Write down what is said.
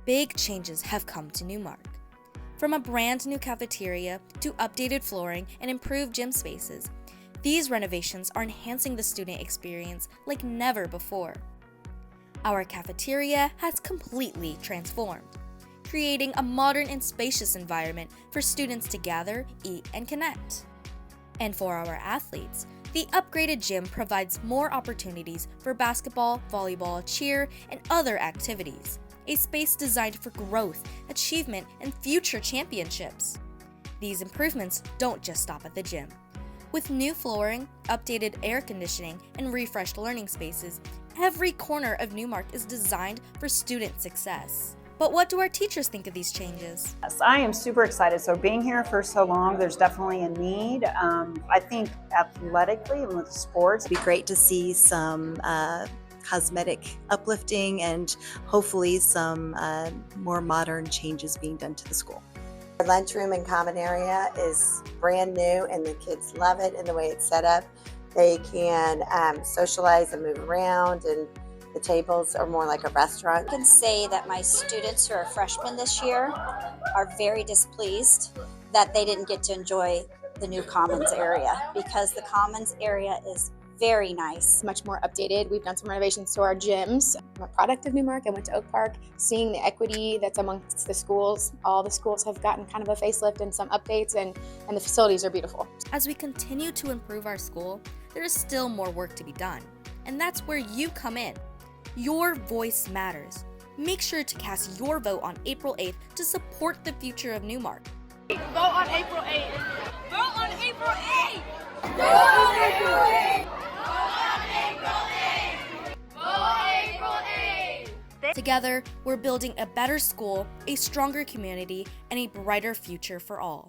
Big changes have come to Newmark. From a brand new cafeteria to updated flooring and improved gym spaces, these renovations are enhancing the student experience like never before. Our cafeteria has completely transformed, creating a modern and spacious environment for students to gather, eat, and connect. And for our athletes, the upgraded gym provides more opportunities for basketball, volleyball, cheer, and other activities. A space designed for growth, achievement, and future championships. These improvements don't just stop at the gym. With new flooring, updated air conditioning, and refreshed learning spaces, every corner of Newmark is designed for student success. But what do our teachers think of these changes? Yes, I am super excited. So being here for so long, there's definitely a need. I think athletically and with sports, It'd be great to see some cosmetic uplifting and hopefully some more modern changes being done to the school. Our lunchroom and common area is brand new and the kids love it and the way it's set up. They can socialize and move around, and the tables are more like a restaurant. I can say that my students who are freshmen this year are very displeased that they didn't get to enjoy the new Commons area, because the Commons area is very nice. Much more updated. We've done some renovations to our gyms. I'm a product of Newmark. I went to Oak Park, seeing the equity that's amongst the schools. All the schools have gotten kind of a facelift and some updates, and the facilities are beautiful. As we continue to improve our school, there is still more work to be done. And that's where you come in. Your voice matters. Make sure to cast your vote on April 8th to support the future of Newmark. Vote on April 8th. Vote on April 8th. Vote on April 8th. Together, we're building a better school, a stronger community, and a brighter future for all.